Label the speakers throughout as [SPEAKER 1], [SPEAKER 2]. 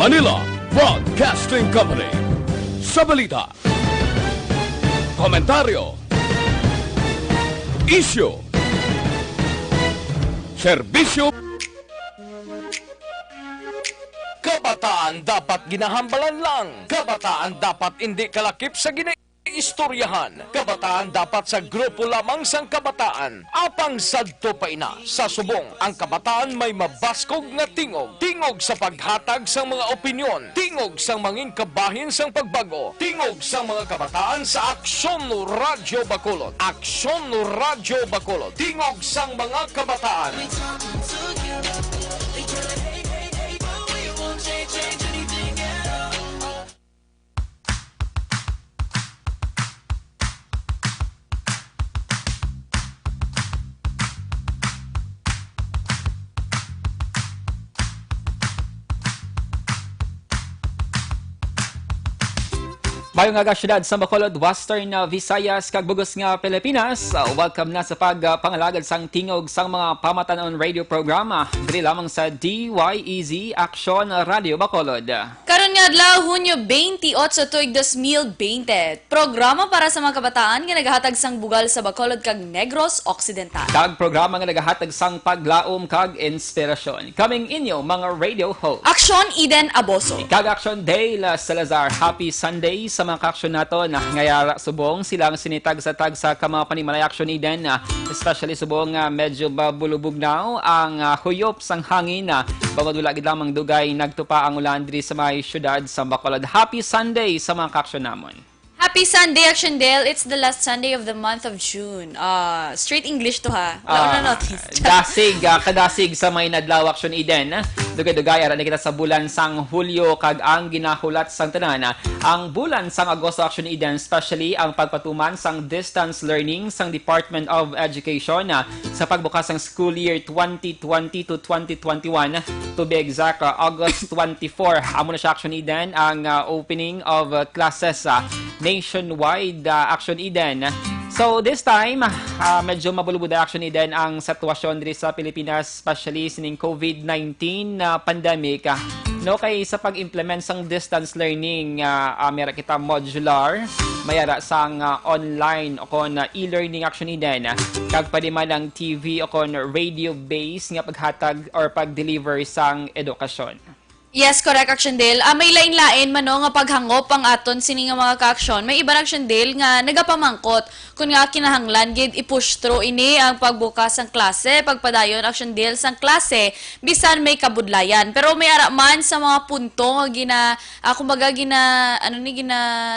[SPEAKER 1] Manila Broadcasting Company. Sa balita, komentaryo, issue, serbisyo. Kabataan dapat ginahambalan lang. Kabataan dapat hindi kalakip sa istoryahan. Kabataan dapat sa grupo lamang sang kabataan. Apang sadto pa ina. Sa subong, ang kabataan may mabaskog nga tingog. Tingog sa paghatag sang mga opinyon. Tingog sang mangin kabahin sang pagbago. Tingog sang mga kabataan sa Aksyon no Radyo Bacolod. Aksyon no Radyo Bacolod. Tingog sang mga kabataan.
[SPEAKER 2] Mayong nga syudad sa Bacolod, Western Visayas, kag bugos nga Pilipinas. Welcome na sa pagpangalagad sang tingog sang mga pamatanon radio programa. Diri lamang sa DYEZ Aksyon Radio Bacolod.
[SPEAKER 3] Karon nga adlaw Hunyo 28 tuig 2020. Programa para sa mga kabataan nga nagahatag sang bugal sa Bacolod kag Negros Occidental.
[SPEAKER 2] Kag programa nga nagahatag sang paglaom kag inspirasyon. Kaming inyo mga radio host.
[SPEAKER 3] Aksyon Eden Aboso.
[SPEAKER 2] Kag Aksyon Dale Salazar. Happy Sunday sa mga ka-aksyon nato na ngayara subong silang sinitag sa tag sa mga panimalay Aksyon Eden, especially subong medyo babulubog now ang huyop sang hangin na bamadula gid lamang dugay nagtupa ang ulan diri sa may syudad sa Bacolod. Happy Sunday sa mga ka-aksyon namon.
[SPEAKER 3] Happy Sunday, Action Dale. It's the last Sunday of the month of June. Straight English to ha.
[SPEAKER 2] Dasig, kadasig sa may nadlaw Action Eden. Dugay-dugay ara kita sa bulan sang Hulyo kag ang ginahulat sang tanan. Ang bulan sang Agosto Action Eden, especially ang pagpatuman sang distance learning sang Department of Education sa pagbukas sang school year 2020 to 2021. To be exact, August 24. Amo na siya Action Eden ang opening of classes nationwide Action Eden. So this time, medyo mabulubod Action Eden ang sitwasyon diri sa Pilipinas, especially sining COVID-19 pandemic. No kay sa pag-implement sang distance learning, mayara kita modular, mayara sang online o kon e-learning Action Eden. Kag pwede man ang TV o kon radio based nga paghatag or pag-deliver sang edukasyon.
[SPEAKER 3] Yes, correct, Action Dale. May lain-lain man nga paghangop ang aton sini nga mga ka-aksyon. May iba Action Dale nga nagapamangkot kung nga kinahanglan gid i-push through ini ang pagbukas ng klase, pagpadayon Action Dale sang klase bisan may kabudlayan. Pero may ara man sa mga punto nga kumbaga gina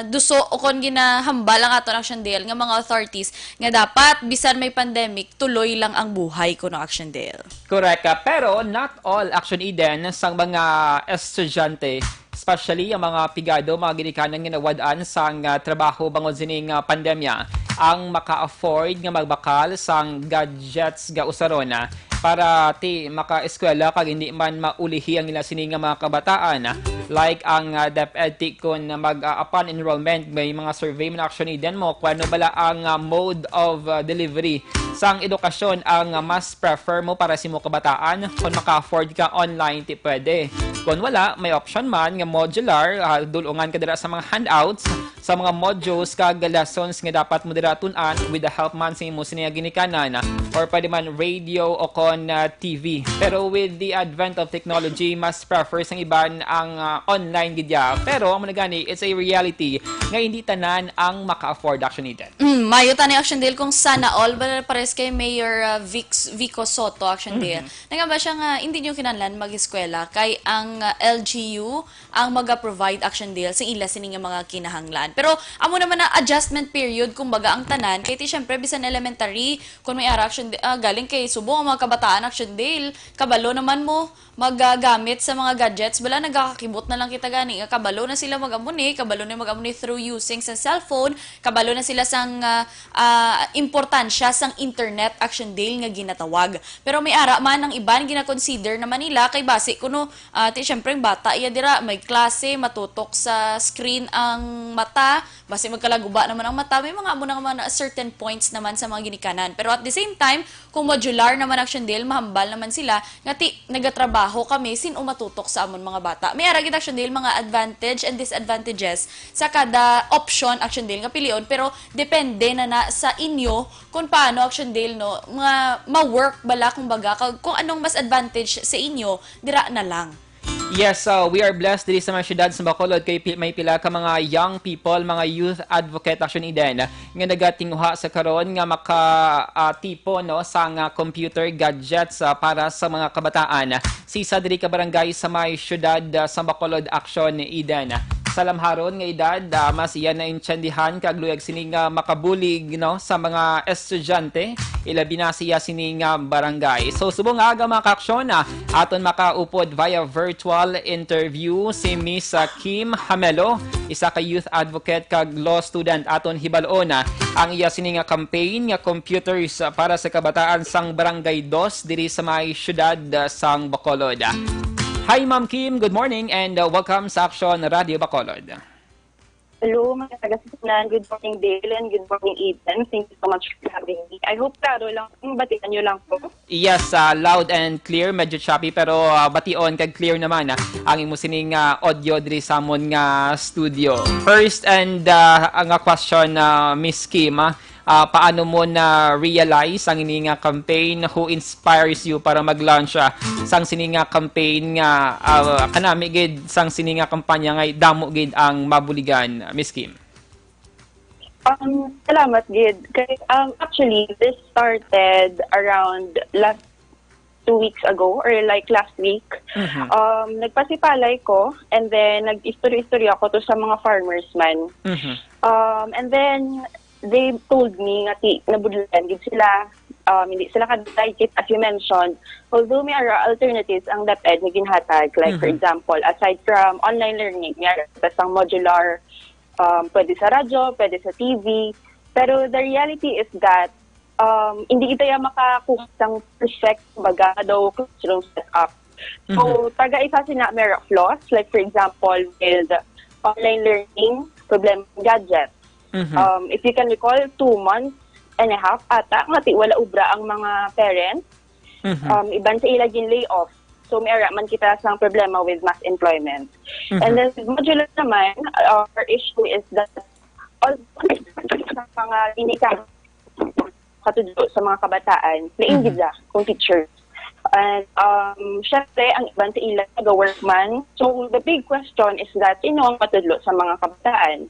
[SPEAKER 3] duso o kon ginahambal ang aton Action Dale nga mga authorities nga dapat bisan may pandemic tuloy lang ang buhay kuno Action Dale.
[SPEAKER 2] Correct. Pero not all Action Eden sang mga estudyante, especially ang mga pigado, mga ginikanan nga nawadaan sang trabaho bangod sining pandemya, ang maka-afford nga magbakal sang gadgets ga usaron para maka-eskwela kag hindi man maulihi ang ila sining mga kabataan. Like ang DepEd kun upon enrollment may mga survey man Action Eden mo kung ano bala ang mode of delivery sang edukasyon ang mas prefer mo para sa mo kabataan. Kung maka-afford ka online, pwede. Kung wala, may option man nga modular, dulungan ka dira sa mga handouts, sa mga modules kag lessons nga dapat mo dira tun-an with the help man sa imo sining ginikanan, or pwede man radio o kon TV. Pero with the advent of technology, mas prefer sang iban ang online gidya. Pero amo na gani, it's a reality nga hindi tanan ang maka-afford Action Eden.
[SPEAKER 3] Mayo tani Action Dale kung sana all ba pares kay Mayor Vico Soto Action Dale. Nagamba siya nga hindi niyo kinahanglan mag-eskwela kay ang LGU ang maga-provide Action Dale sa ila sining mga kinahanglan. Pero amo naman na adjustment period kumbaga ang tanan kay ti syempre bisan elementary kung may ara Action galing kay subong ang mga kabataan Action Dale, kabalo naman mo magagamit sa mga gadgets, bala nagkakakibot na lang kita gani, kabalo na sila mag-amuni, kabalo na mag-amuni through using sa cellphone, kabalo na sila sang importansya sang internet Action Dale nga ginatawag. Pero may ara man ang iban gina-consider naman nila kay base kuno syempre bata iya dira may klase matutok sa screen ang mata, base magkalaguba naman ang mata, may mga amo naman certain points naman sa mga ginikanan. Pero at the same time, kung modular naman Action Dale Dale, mahambal naman sila, nga nagatrabaho kami, sin umatutok sa amon mga bata. May aragit Action Dale, mga advantage and disadvantages sa kada option Action Dale nga pilion, pero depende na sa inyo kung paano Action Dale, no, ma-work bala, kumbaga, kung anong mas advantage sa inyo, dira na lang.
[SPEAKER 2] Yes, we are blessed diri sa mga syudad sa Bacolod kay may pila ka mga young people, mga youth advocate Action Eden nga nagatinguha sa karon nga tipo no sa computer gadgets para sa mga kabataan. Sisa diri ka barangay sa may syudad sa Bacolod Action Eden. Sa lamharon nga edad, mas iyan na intsandihan kagluyag sining makabulig no sa mga estudyante, ilabi na siya sining barangay. So subong aga mga kaaksyon, aton makaupod via virtual interview si Miss Kim Hamelo, isa ka youth advocate kag law student. Aton hibalon ang iya sining campaign nga computers para sa kabataan sang Barangay 2 diri sa may syudad sang Bacolod. Hi Ma'am Kim, good morning and welcome sa Action Radio Bacolod.
[SPEAKER 4] Hello mga taga-sisinan, good morning Dale and good morning Eden. Thank you so much for having me. I hope klaro lang, batikan nyo lang po.
[SPEAKER 2] Yes, loud and clear, medyo choppy pero bation kag clear naman ang imo sining audio diri sa amon nga studio. First and ang question Miss Kim, paano mo na realize ang ining campaign, who inspires you para mag-launch sang sining campaign nga kanami gid sang sining kampanya nga damo gid ang mabuligan, Miss Kim?
[SPEAKER 4] Salamat gid. Actually this started around last 2 weeks ago or like last week. Nagpasipalay ko and then nag-istorya ako to sa mga farmers man. And then they told me nga nabudlan gid sila, hindi sila kadaykit as you mentioned, although may alternatives ang DepEd nga ginhatag, like for example aside from online learning may ang modular, pwede sa radyo, pwede sa TV, pero the reality is that hindi ito yung makakuha ng perfect baga daw classroom setup. So taga-isa sina may flaws, like for example with online learning, problem gadget. If you can recall, 2 months and a half ata nga wala ubra ang mga parents. Iban sa ilagin layoff. So may man kita sang problema with mass employment. And then modular naman, our issue is that all mga inikan katudlo sa mga kabataan, nainggit kung teachers. And syempre, ang iban sa ilan nag-workman. So the big question is that sino ang matudlo sa mga kabataan?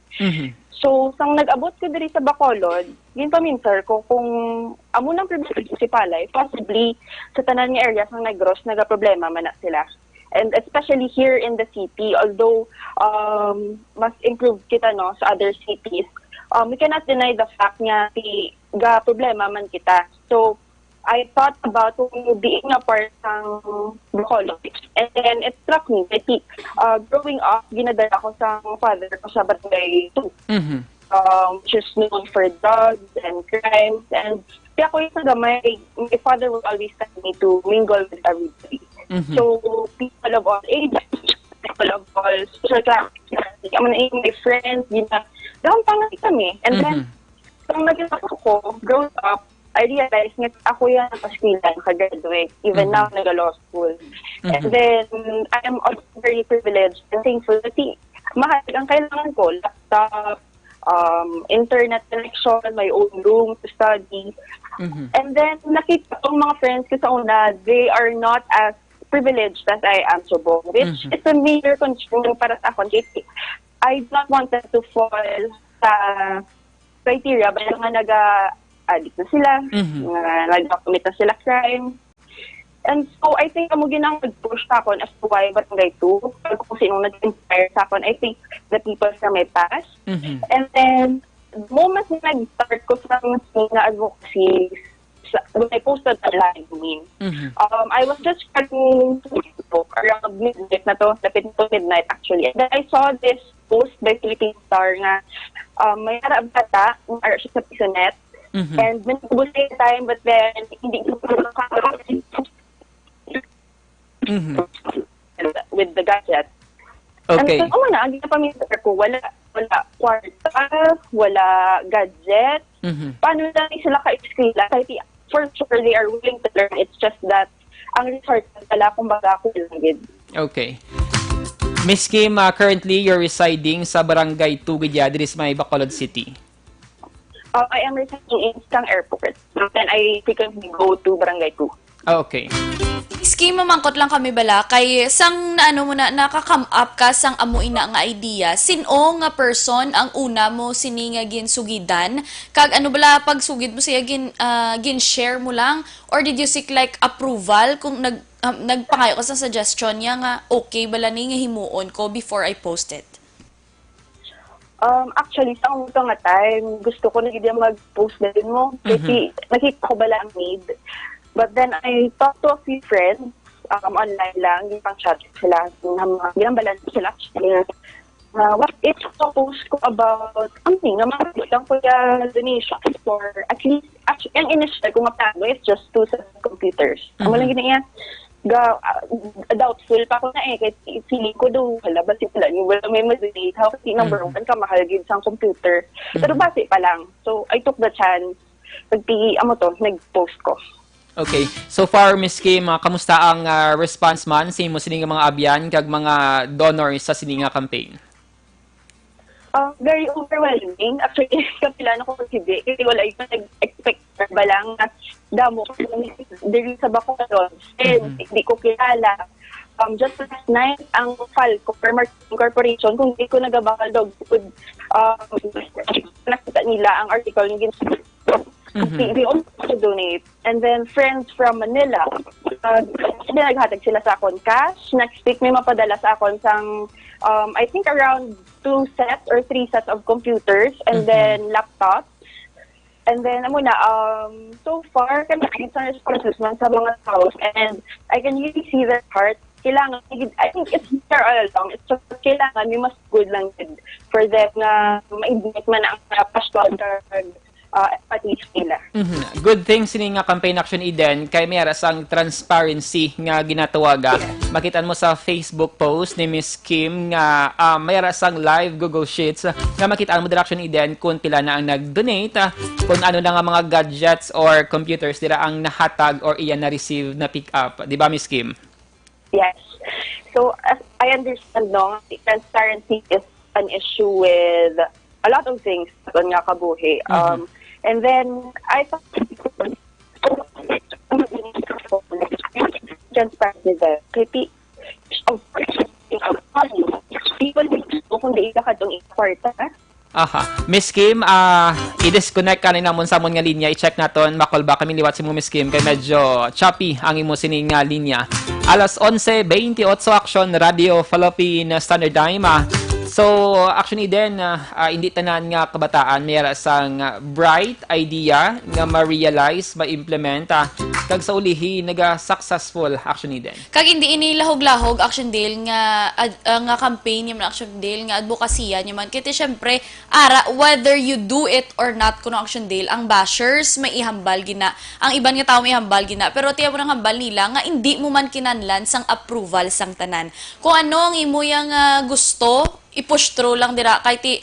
[SPEAKER 4] So, sang nag-abot ko diri sa Bacolod, ginpaminter ko kung amo nang problema si Palay, possibly sa tanan nga areas ng Negros, naga-problema man na sila. And especially here in the city, although mas improved kita no sa other cities, we cannot deny the fact nga problema man kita. So, I thought about being a part ng Bacolod. And then it struck me that growing up, ginadala ko sa father ko sa Barangay 2. Which is known for drugs and crimes. And kaya ko yung nagamay, my father would always tell me to mingle with everybody. So people of all ages, people of all social classes, my friends, gampang kami. And then, nung naging ako, growing up, I realized nga ako yan ang paskilan, nakagraduate, even now nag-law school. And then, I am also very privileged and thankful that mahal ang kailangan ko, laptop, internet connection, my own room to study. And then, nakita ko mga friends ko sa una, they are not as privileged as I am, Subong, which is a major concern para sa ako. I don't want them to fall sa criteria, ba nga addict na sila, nag-commit na sila crime. And so, I think amo ginang nag-push sa akon as to why Barangay 2, kung sinong nag-inspire sa akon, I think the people sa my past. And then, the moment na nag-start ko sa mga advocacy, when I posted online, I was just scrolling Facebook around midnight na to, lapit to midnight actually. And then I saw this post by Philippine Star nga may harap bata, sa Pisonet, and when I time, but then hindi ko with the gadget.
[SPEAKER 2] Okay.
[SPEAKER 4] And so, ang ginapaminter ko, wala kwarta, wala gadget. Paano lang sila ka-eskwela? Kahit for sure they are willing to learn. It's just that ang resources pala kumbaga kulang gid.
[SPEAKER 2] Okay. Miss Kim, currently you're residing sa Barangay Tugidya, diri sa may Bacolod City.
[SPEAKER 4] I am residing in Stang Airport, and I frequently go to Barangay 2.
[SPEAKER 2] Okay.
[SPEAKER 3] Scheme mamangkot lang kami bala kay sang ano mo na nakaka-come up ka sang amuin na nga idea sino nga person ang una mo sini nga ginsugidan kag ano bala pag sugid mo siya gin share mo lang or did you seek like approval kung nagpangayo ka sa suggestion niya nga okay bala ni nga himuon ko before I post it?
[SPEAKER 4] Actually, sa umuto nga time, gusto ko na gid mag-post na din mo kasi nakita ko bala ang need. But then I talked to a few friends online lang, yung pang chat sila, ginambalan sila actually. What if post ko about something na mga lang po yung donations for at least, actually, ang initial ko mapano is just 2 sets of computers. Ang walang ginaya, doubtful pa ako na kahit feeling ko daw, wala ba sila, yung wala may mag-donate, how kasi number 1 ka mahal gid sa computer. Pero base pa lang. So, I took the chance, nag-post ko.
[SPEAKER 2] Okay. So far, Miss Kim, kamusta ang response man sa imo sining mga abyan kag mga donors sa sining nga campaign?
[SPEAKER 4] Very overwhelming. Actually, kapila na ko kasi wala yung nag-expect ba lang na damo ko dito sa Bacolod. And hindi ko kilala. Just last night, ang Falco Marketing Corporation, kung hindi ko nagabakal dog food, nakita nila ang article yung they also donate. And then friends from Manila, naghatag sila sa akon cash. Next week, may mapadala sa akon sang, I think around 2 sets or 3 sets of computers and then laptops. And then, so far, kanakit sa responses man sa mga house and I can really see their heart. Kailangan, I think it's there all along. It's just kailangan, may mas good lang din for them na ma-invite man ang pastor at least nila.
[SPEAKER 2] Good thing sini nga campaign Action Eden kay mayara sang transparency nga ginatawaga. Makitaan mo sa Facebook post ni Miss Kim nga mayara sang live Google Sheets nga makitaan mo dira Action Eden kung pila na ang nag-donate, kung ano na nga mga gadgets or computers dira ang nahatag or iyan na receive na pick up. Di ba, Miss Kim?
[SPEAKER 4] Yes. So as I understand, transparency is an issue with a lot of things nga kabuhi. And then, I thought, transparency there. Kasi, people kung di ka itong ikwarta.
[SPEAKER 2] Aha. Miss Kim, i-disconnect ka na namon sa amon nga linya. I-check naton, makol ba kami liwat si mo, Miss Kim, kay medyo choppy ang imo sining nga linya. Alas 11:28 Action Radio Philippine Standard Time. So, actually din, hindi tanan nga kabataan mayara sang bright idea nga ma-realize, ma-implement, kag sa ulihi naga-successful actually din.
[SPEAKER 3] Kag hindi ini lahog-lahog Action Dale nga campaign yung Action Dale nga advokasya nyo man. Kaya syempre, whether you do it or not kuno Action Dale, ang bashers may ihambal gina. Ang iban nga tao may ihambal gina. Pero tiya mo nang hambal nila nga hindi mo man kinanlan sang approval sang tanan. Kung ano ang imo yang gusto, i-push through lang dira kay ti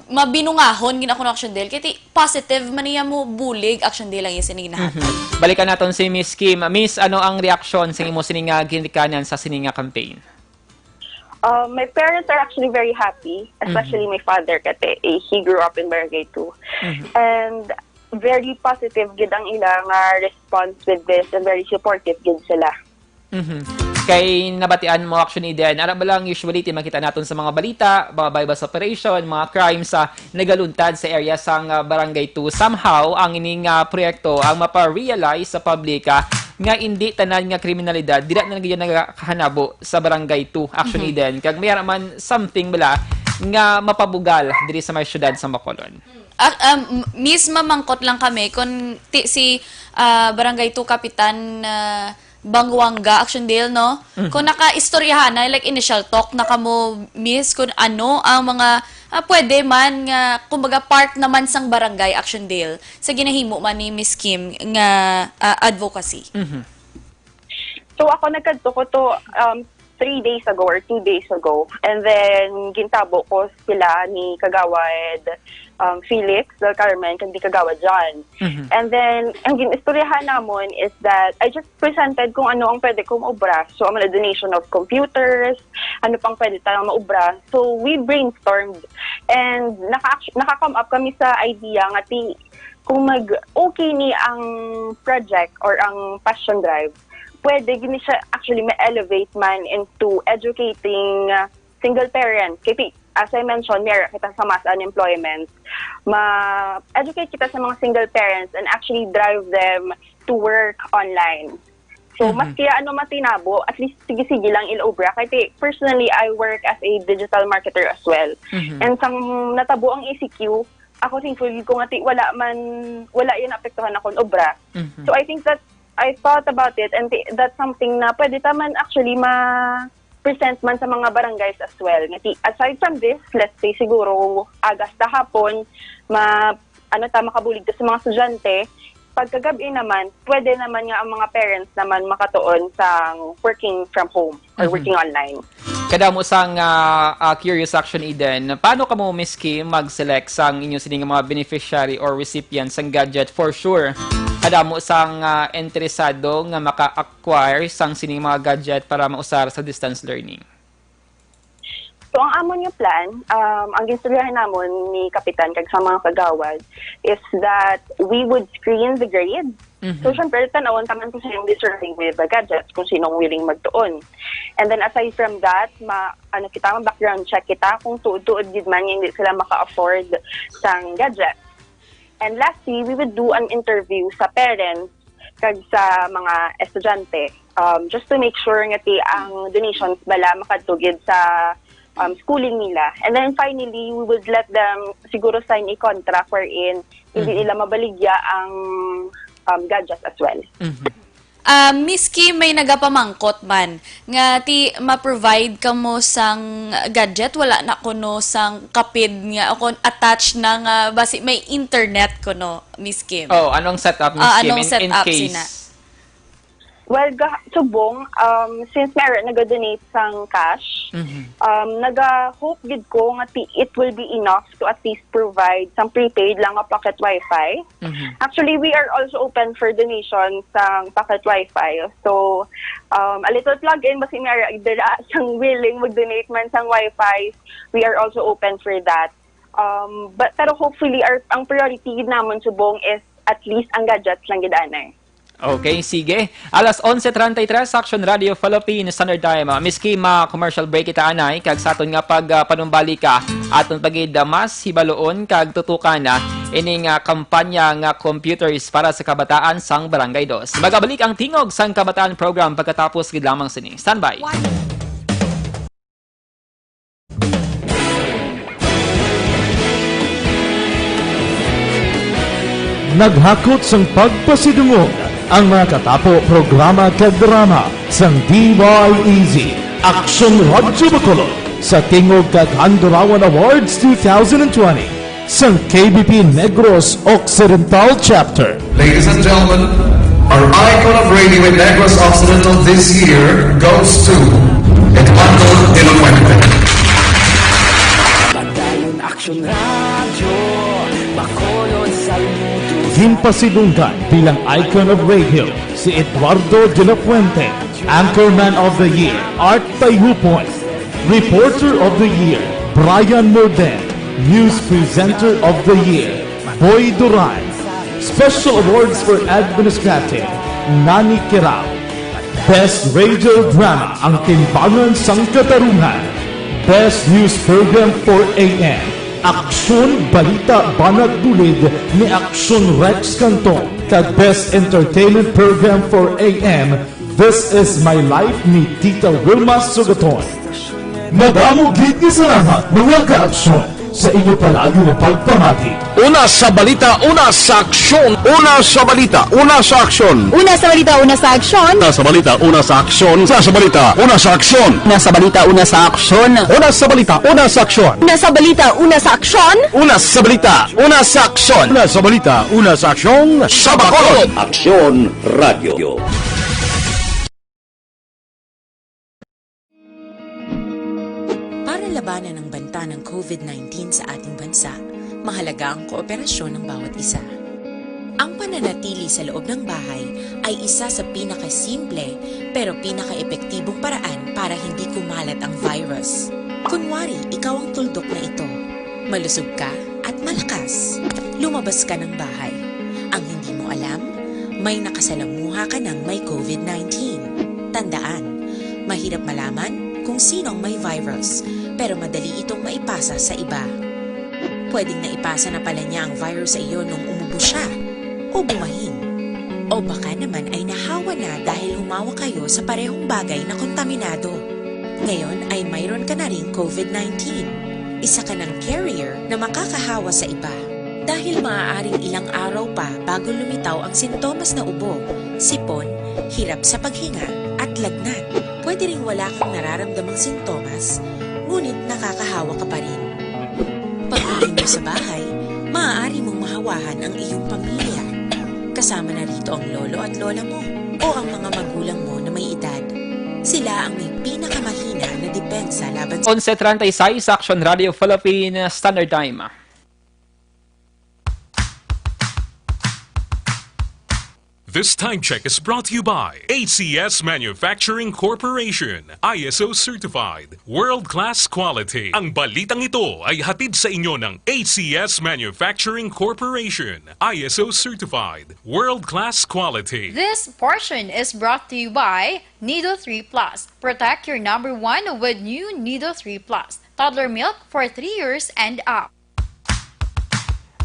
[SPEAKER 3] mabinungahon gina kuno Action Dale kay ti positive man niya mo bulig Action Dale lang yung sinignahan.
[SPEAKER 2] Balikan naton si Miss Kim. Miss, ano ang reaction sa imo sininga ginikanan sa sininga campaign?
[SPEAKER 4] My parents are actually very happy, especially my father kate. He grew up in Barangay 2. And very positive gid ang ilang response with this and very supportive gid sila.
[SPEAKER 2] Kay nabatian mo Action Eden, ano ba lang usually makita natin sa mga balita, mga bypass operation, mga crimes sa nagaluntad sa area sang Barangay 2. Somehow, ang ining proyekto ang mapa-realize sa public nga hindi tanan nga kriminalidad dira na nagyan nagakahanabo sa Barangay 2 Action Eden. Kag mayara man something bala nga mapabugal diri sa may syudad sa Bacolod.
[SPEAKER 3] Miss mamangkot lang kami kung si Barangay 2 Kapitan Bangwanga Action Dale, no? Kung naka-istoryahan na, like initial talk na kamo, Miss, kung ano ang mga pwede man nga, kumbaga part naman sang Barangay Action Dale sa ginahimo man ni Miss Kim nga advocacy.
[SPEAKER 4] So ako nagkadto ko to 3 days ago or 2 days ago. And then, gintabo ko sila ni Kagawad Felix Del Carmen, kandi Kagawad John. And then, ang ginistoryahan namon is that I just presented kung ano ang pwede kong maubra. So, ang donation of computers, ano pang pwede tayong maubra. So, we brainstormed. And naka-come up kami sa idea nga kung okay ni ang project or ang passion drive, pwede gini siya actually ma-elevate man into educating single parents. Kaya, as I mentioned, meron kita sa mass unemployment, ma-educate kita sa mga single parents and actually drive them to work online. So, mas kaya matinabo, at least sige-sige lang ilobra. Kaya personally, I work as a digital marketer as well. And sang natabo ang ECQ, ako thankfully ko nga wala yun apektuhan akong obra. So I think that I thought about it and that's something na pwede taman actually ma-present man sa mga barangays as well. Ngati, aside from this, let's say siguro agas ta hapon, makabulig ta sa mga estudyante, pagkagabi naman, pwede naman nga ang mga parents naman makatuon sa working from home or working online.
[SPEAKER 2] Kada mo sang Curious Action Eden, paano ka mo, Miss Kim, mag-select sang inyong sining mga beneficiary or recipients sang gadget? For sure, kada mo sang interesado nga maka-acquire sang sining mga gadget para mausar sa distance learning.
[SPEAKER 4] So, ang amon yung plan, ang ginstoryahan namon ni Kapitan kag sa mga kagawad is that we would screen the grades. So, syempre, tanawon taman kung sinong deserving with the gadgets, kung sinong willing magtuon. And then, aside from that, background check kita kung tuod-tuod gid man hindi sila maka-afford sang gadgets. And lastly, we would do an interview sa parents kag sa mga estudyante just to make sure nga ang donations bala makatugid sa schooling nila. And then finally, we would let them siguro sign a contract wherein hindi nila mabaligya ang gadgets as well.
[SPEAKER 3] Miss Kim, may nagapamangkot man nga ma-provide ka mo sang gadget, wala na kuno sang kapid nga ako attached na nga basi may internet kuno, Miss Kim.
[SPEAKER 2] Oh, anong setup, Miss Kim,
[SPEAKER 3] anong
[SPEAKER 2] in
[SPEAKER 3] setup
[SPEAKER 2] case?
[SPEAKER 3] sina?
[SPEAKER 4] Well, subong, since meron nag-donate sang cash, naga-hope gid ko nga it will be enough to at least provide some prepaid lang nga pocket wifi. Actually, we are also open for donations sang pocket wifi. So, a little plug-in, basi meron sang willing mag-donate man sang wifi, we are also open for that. Pero hopefully, ang priority namon subong is at least ang gadgets lang gidanay.
[SPEAKER 2] Okay, sige. Alas 11:33 sa Action Radio Philippines Standard Time. Miss Kim, commercial break kita anay kag saton nga pag panumbali ka aton pagid mas hibaloon kag tutukan na ining kampanya nga computers para sa kabataan sang Barangay Dos. Magabalik ang tingog sang kabataan program pagkatapos gid lamang sini. Standby.
[SPEAKER 5] Naghakot sang pagpasidungog ang mga katapo programa kag drama sang DYEZ Action Radyo Bacolod sa Tingog kag Handurawan Awards 2020 sang KBP Negros Occidental Chapter.
[SPEAKER 6] Ladies and gentlemen, our icon of radio in Negros Occidental this year goes to Eduardo de la Fuente.
[SPEAKER 7] Padayon Action Radio, Bacolod Salmudo.
[SPEAKER 5] Himpasidunggan bilang icon of radio si Eduardo de la Fuente, Anchorman of the Year, Art Tayupoy, Reporter of the Year, Brian Morden, News Presenter of the Year, Boy Duran, Special Awards for Administrative, Nani Kirao, Best Radio Drama, Ang Timbangan sang Katarungan, Best News Program for AM, Aksyon Balita Banat Dulid ni Aksyon Rex Canton, kag Best Entertainment Program for AM, This Is My Life ni Tita Wilma Sugaton. Madamo gid ni sa lahat mga ka-aksyon sa inyo palagi na pagpamati.
[SPEAKER 1] Una sa balita, una sa aksyon. Una sa balita, una sa aksyon.
[SPEAKER 8] Una sa balita, una sa aksyon.
[SPEAKER 1] Una sa balita, una sa aksyon. Una sa balita, una sa aksyon.
[SPEAKER 8] Una sa balita, una sa aksyon.
[SPEAKER 1] Una sa balita, una sa aksyon.
[SPEAKER 8] Una sa balita, una sa aksyon.
[SPEAKER 1] Una sa balita, una sa aksyon. Una sa balita, una sa aksyon. Sa Bacolod.
[SPEAKER 9] Aksyon Radio. labanan ng banta ng COVID-19 sa ating bansa, mahalaga ang kooperasyon ng bawat isa. Ang pananatili sa loob ng bahay ay isa sa pinakasimple pero pinaka-epektibong paraan para hindi kumalat ang virus. Kunwari, ikaw ang tuldok na ito. Malusog ka at malakas. Lumabas ka ng bahay. Ang hindi mo alam, may nakasalamuha ka ng may COVID-19. Tandaan, mahirap malaman kung sino ang may virus, pero madali itong maipasa sa iba. Pwedeng naipasa na pala niya ang virus sa iyo nung umubo siya, o bumahin. O baka naman ay nahawa na dahil humawa kayo sa parehong bagay na kontaminado. Ngayon ay mayroon ka na ring COVID-19. Isa ka ng carrier na makakahawa sa iba. Dahil maaaring ilang araw pa bago lumitaw ang sintomas na ubo, sipon, hirap sa paghinga at lagnat. Pwede ring wala kang nararamdamang sintomas, ngunit nakakahawa ka pa rin. Pag-uwi mo sa bahay, maaari mong mahawahan ang iyong pamilya. Kasama na rito ang lolo at lola mo o ang mga magulang mo na may edad. Sila ang may pinakamahina na depensa laban sa
[SPEAKER 2] 11:36 sa Action Radio Philippine Standard Time.
[SPEAKER 10] This time check is brought to you by ACS Manufacturing Corporation, ISO certified, world-class quality. Ang balitang ito ay hatid sa inyo ng ACS Manufacturing Corporation, ISO certified, world-class quality.
[SPEAKER 11] This portion is brought to you by Nido 3 Plus. Protect your number one with new Nido 3 Plus. Toddler milk for 3 years and up.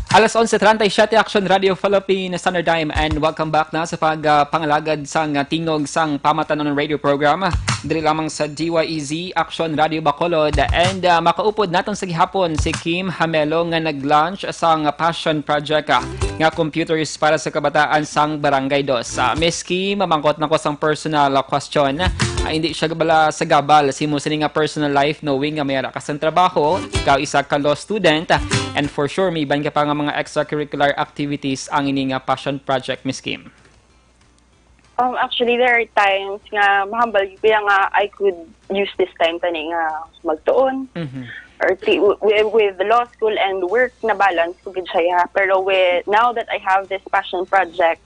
[SPEAKER 2] Alas 11:37 Action Radio Philippine Standard Time, and welcome back na sa pagpangalagad sang tingog sang pamatanon radio program diri lamang sa DYEZ Action Radio Bacolod, and makaupod naton sa gihapon si Kim Hamelo nga nag-launch sang passion project nga computers para sa kabataan sang Barangay 2. Miss Kim, mamangkot nako sang personal question. Hindi siya bala sa gabal si mo sini nga personal life, knowing nga mayara ka sang trabaho, ikaw isa ka law student, and for sure may iban ka pa nga mga extracurricular activities ang ini nga passion project, Miss Kim.
[SPEAKER 4] Actually, there are times nga mahambal kaya nga I could use this time tani nga magtuon. Or with the law school and work na balance ko gid siya. Pero now that I have this passion project,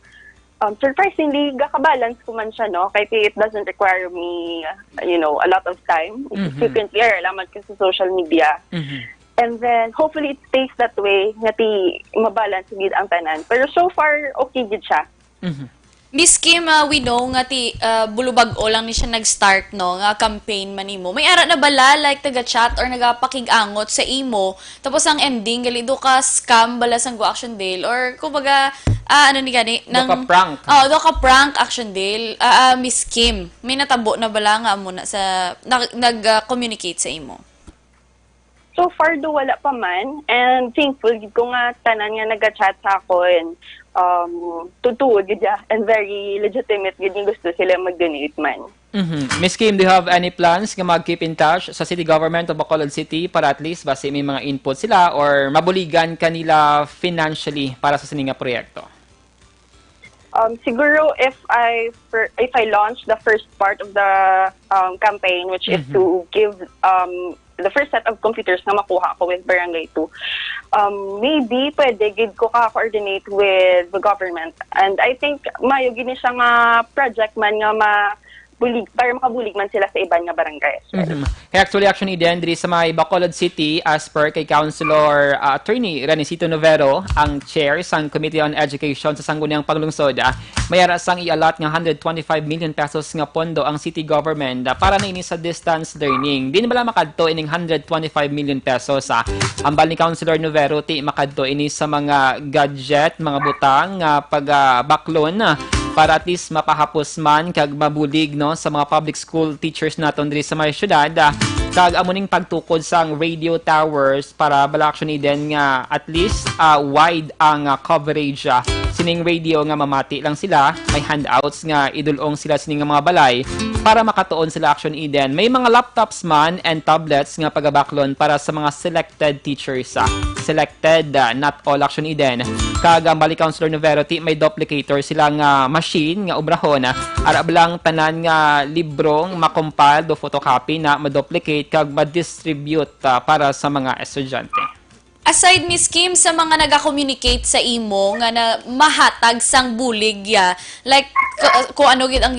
[SPEAKER 4] surprisingly, gaka-balance ko man siya, no? Kahit it doesn't require me, a lot of time. Frequently, alaman ko sa social media. And then, hopefully, it stays that way, ngati mabalance gid ang tanan. Pero so far, okay gid siya.
[SPEAKER 3] Miss Kim, we know nga bulubag-o lang ni siya nag-start, no, nga campaign man nimo. May ara na bala like taga-chat or nagapakig-angot sa imo, tapos ang ending galido ka scam bala sang Go Action Dale, or kumbaga ano ni gani nang
[SPEAKER 2] prank.
[SPEAKER 3] do ka prank Action Dale. Miss Kim, may natabo na bala nga mo na sa nag-communicate sa imo?
[SPEAKER 4] So far, do wala pa man. And thankful gid ko nga tanan nga nag-chat sa ako, tutuod gid ya, and very legitimate gid yung gusto sila mag-donate man.
[SPEAKER 2] Miss Kim, do you have any plans nga mag-keep in touch sa city government of Bacolod City para at least basi may mga input sila or mabuligan kanila financially para sa sininga proyekto?
[SPEAKER 4] Siguro if I launch the first part of the campaign, which is to give the first set of computers na makuha ko with Barangay 2, maybe pwede gid ko ka-coordinate with the government. And I think mayo gini siya nga project man nga para makabulig man sila sa iban nga barangay.
[SPEAKER 2] Actually, diri sa may Bacolod City, as per kay Councilor Attorney Renisito Novero, ang chair sang Committee on Education sa Sangguniang Panglungsod, mayara sang i-allot nga 125 million pesos nga pondo ang city government para na ini sa distance learning. Di na bala makadto ining 125 million pesos. Ambal ni Councilor Novero, ti makadto ini sa mga gadget, mga butang, pag-baklon, para at least mapahapos man kag mabulig, no, sa mga public school teachers naton diri sa may syudad, kag amuning pagtukod sang radio towers para bala actually din nga at least wide ang coverage sining radio nga mamati lang sila, may handouts nga idulong sila sining mga balay para makatuon sila Action Eden. May mga laptops man and tablets nga pagabaklon para sa mga selected teachers. Selected, not all Action Eden. Kag ang Bali Councilor Novero ti may duplicator silang machine nga obrahon ara lang tanan nga librong makompile do photocopy na ma-duplicate kag ma-distribute para sa mga estudyante.
[SPEAKER 3] Aside, Miss Kim, sa mga naga-communicate sa imo nga na mahatag sang bulig ya, like kung ano gid ang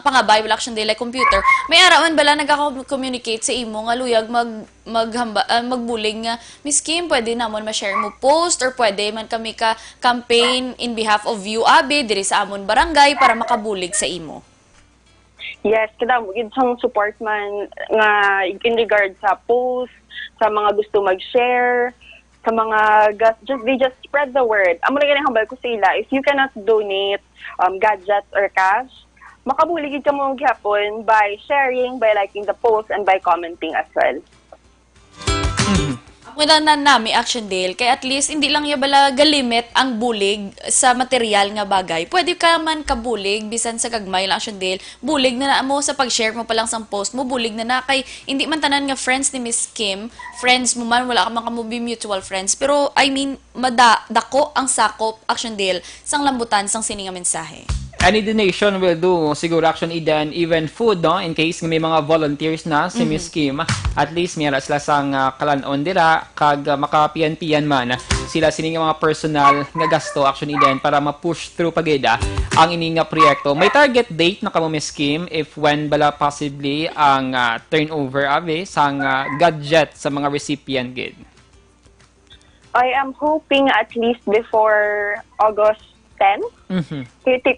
[SPEAKER 3] pangabay wala action day like computer, may arawan bala naga-communicate sa imo nga luyag magbulig nga, Miss Kim, pwede namon ma-share mo post or pwede man kami ka campaign in behalf of you abi diri sa amon barangay para makabulig sa imo.
[SPEAKER 4] Yes, kada mo gid sang support man nga in regard sa post, sa mga gusto mag-share, sa mga they just spread the word. Amo na ganang hambal ko sa ila, if you cannot donate gadgets or cash, makabuligid ka mo gihapon by sharing, by liking the post, and by commenting as well.
[SPEAKER 3] Muna na nami Action Dale, kaya at least hindi lang ya bala galimit ang bulig sa material nga bagay. Pwede ka man kabulig, bisan sa kagmay lang Action Dale, bulig na mo sa pag-share mo pa lang sa post mo, bulig na kay hindi man tanan nga friends ni Miss Kim, friends mo man, wala ka man kamubi mutual friends, pero I mean, dako ang sakop Action Dale sang lambutan sang sininga mensahe.
[SPEAKER 2] Any donation will do, siguro Action Eden, even food, no? In case may mga volunteers na si Miss Kim, at least mayroon sila sang kalanon dira, kag makapian-pian man sila sining mga personal nga gasto Action Eden para ma-push through pagida ang ini nga proyekto. May target date na kamo Miss Kim if when bala possibly ang turnover abi sang gadget sa mga recipient gid?
[SPEAKER 4] I am hoping at least before August 10.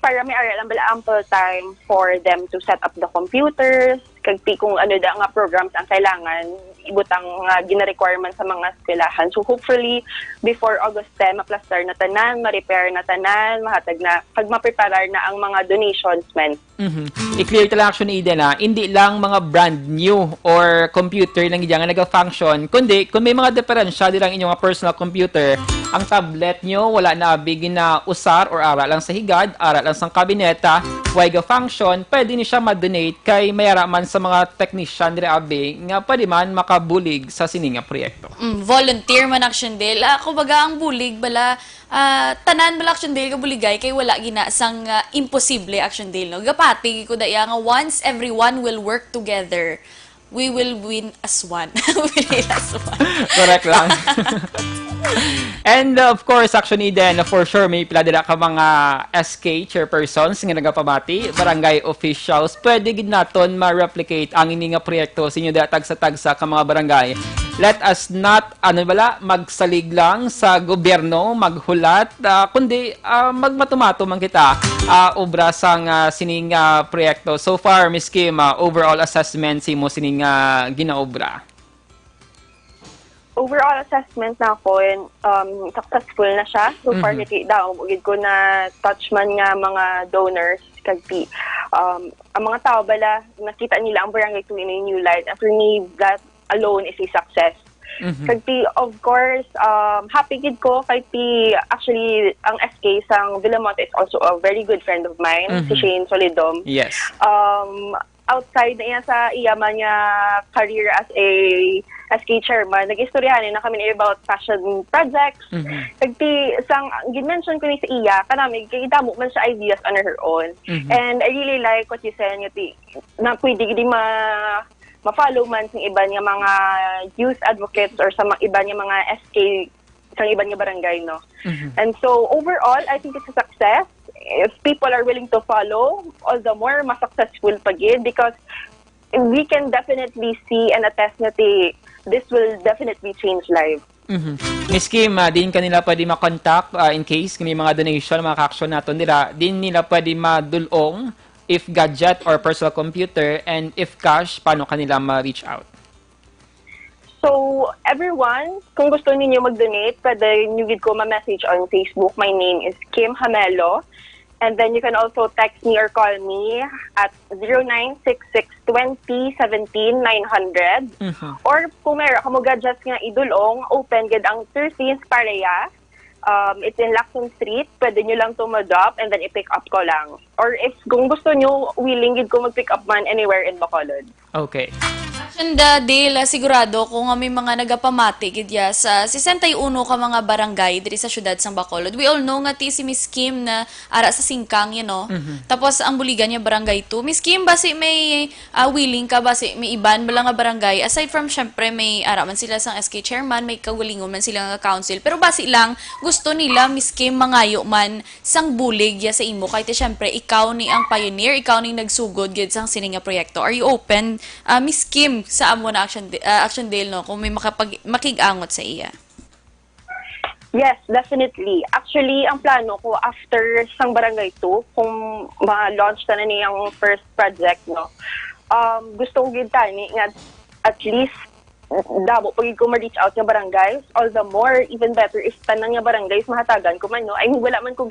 [SPEAKER 4] Para may area lang bala ample time for them to set up the computers, kag kung ano da nga programs ang kailangan ibutang gina-requirement sa mga eskwelahan. So hopefully before August 10 ma-plaster na tanan, ma-repair na tanan, mahatag na pag ma-preparar na ang mga donations men.
[SPEAKER 2] I-clear tala Action Eden hindi lang mga brand new or computer lang nga naga-function, kundi kung may mga diferensya di lang inyong personal computer, ang tablet nyo wala na bigin na usar or ara lang sa higad, ara lang sa kabineta, why ga function, pwede ni siya ma-donate kay mayara man sa mga technician diri abi nga pwede man makabulig sa sininga proyekto.
[SPEAKER 3] Volunteer man Action Dale. Kumbaga ang bulig bala tanan bala Action Dale kabuligay kay wala gina sang imposible Action Dale no. Gapati ko daya nga once everyone will work together, we will win as one. We will as one.
[SPEAKER 2] Correct lang. And of course, Action Eden, for sure, may pila dila ka mga SK chairpersons nga nagapabati, barangay officials, pwede gid naton ma-replicate ang ini nga proyekto sa inyo data tagsa ka mga barangay. Let us not, magsalig lang sa gobyerno, maghulat, kundi magmatumato man kita obra sang sining proyekto. So far, Ms. Kim, overall assessment si mo sining ginaobra.
[SPEAKER 4] Overall assessment na ako, successful na siya. So far, daw, ugid ko na touch man nga mga donors, kagpi. Ang mga tao bala, nakita nila ang barangay to in a new light. And for me, that alone is a success. Kagpi, of course, happy gid ko, kagpi, actually, ang SK sang Villamonte is also a very good friend of mine, si Shane Solidom.
[SPEAKER 2] Yes.
[SPEAKER 4] Outside na sa iyaman niya career as a SK chairman, nag-istoryahan na kami about fashion projects. Kagti, sang gin-mention ko ni sa iya, kanami, kay damo man siya ideas on her own. And I really like what you said, na pwede gidi ma-follow man sa iba niya mga youth advocates or sa iba niya mga SK sa iba niya barangay, no? And so, overall, I think it's a success. If people are willing to follow, all the more mas-successful pagid because we can definitely see and attest na this will definitely change lives.
[SPEAKER 2] Miss Kim, din kanila pwede ma-contact in case may mga donation, mga ka-action natin nila, din nila pwede madulong if gadget or personal computer, and if cash, paano kanila ma-reach out?
[SPEAKER 4] So, everyone, kung gusto ninyo mag-donate, pwede nyo gid ko ma-message on Facebook. My name is Kim Hamelo. And then you can also text me or call me at 0966-20-17-900. Or kung meron ka mo gadgets nga idulong, open gid ang Thursdays Pareya. It's in Lacson Street. Pwede nyo lang drop and then i-pick up ko lang. Or if kung gusto nyo, willing gid ko mag-pick up man anywhere in Bacolod.
[SPEAKER 2] Okay.
[SPEAKER 3] Action Dale, sigurado kung may mga nagapamati gidya sa 61 ka mga barangay diri sa syudad sang Bacolod. We all know nga si Miss Kim na ara sa Singkang, Tapos ang buligan niya barangay 2. Miss Kim, basi may willing ka, basi may iban ba lang nga barangay? Aside from syempre may ara man sila sang SK chairman, may kawilingon man sila nga council. Pero basi lang gusto nila Miss Kim mangayo man sang bulig ya sa imo kay syempre ikaw ni ang pioneer, ikaw ni nagsugod gid sang sining nga proyekto. Are you open, Miss Kim, sa amo na Action Dale, no, kung may makigangot sa iya?
[SPEAKER 4] Yes, definitely. Actually, ang plano ko after sang Barangay 2, kung ma-launch na niyang first project, no, gusto ko gid tani nga at least dabo pag ko ma-reach out nga barangays, all the more even better if tanan nga barangays mahatagan ko man, no. Ay wala man ko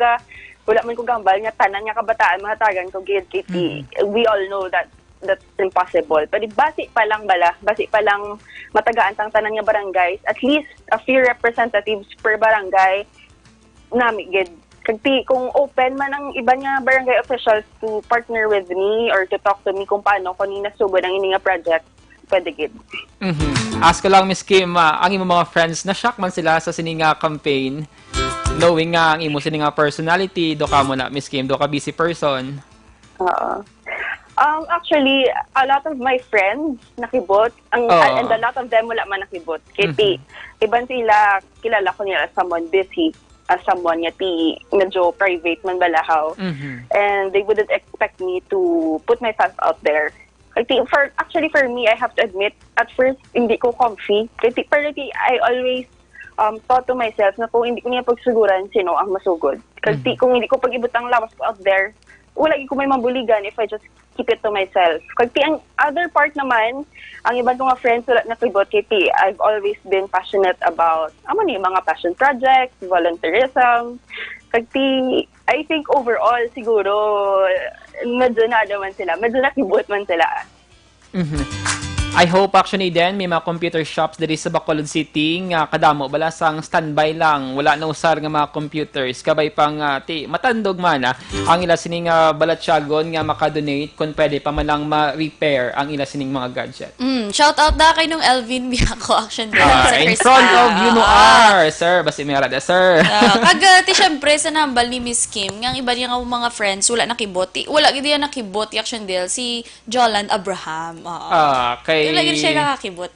[SPEAKER 4] gambal nga tanan nga kabataan mahatagan ko gid kay we all know that's impossible. Pero basi pa lang matagaan tang tanan nga barangays, at least a few representatives per barangay nami gid. Kung open man ang iba nga barangay officials to partner with me or to talk to me kung paano ko ni nasugod ang ini nga project, pwede gid.
[SPEAKER 2] Ask ko lang, Miss Kim, ang imo mga friends, na-shock man sila sa sininga campaign, knowing nga ang imo sininga personality, do ka mo na, Miss Kim, do ka busy person?
[SPEAKER 4] Actually, a lot of my friends nakibot, and a lot of them wala man nakibot. Kaya iban sila, kilala ko nila as someone busy, as someone nga medyo private man balahaw. And they wouldn't expect me to put myself out there. For me, I have to admit, at first, hindi ko comfy. Pero I always thought to myself na kung hindi ko niya pagsiguran, sino ang masugod. Kasi kung hindi ko pag-ibot ang lawas ko out there, wala ko may mabuligan if I just keep it to myself. Kasi ang other part naman, ang ibang mga friends wala nakibot kay I've always been passionate about mga passion projects, volunteerism. Kasi I think overall siguro medyo nakibot man sila.
[SPEAKER 2] I hope actually din may mga computer shops diri sa Bacolod City nga kadamo bala sang standby lang, wala na usar nga mga computers kabay pang matandog man ang ila sining balatyagon nga maka-donate kung pwede pa man lang ma-repair ang ila sining mga gadget.
[SPEAKER 3] Shout out na kay nung Elvin Biaco Action Dale sa
[SPEAKER 2] in front of UNOR, sir, basi may arada, sir.
[SPEAKER 3] Kagati syempre sa nambal ni Miss Kim, nga iba niya nga mga friends wala nakiboti. Wala gid yan nakiboti Action Dale si Joland Abraham.
[SPEAKER 2] Kay
[SPEAKER 3] lagi siya kakakibot,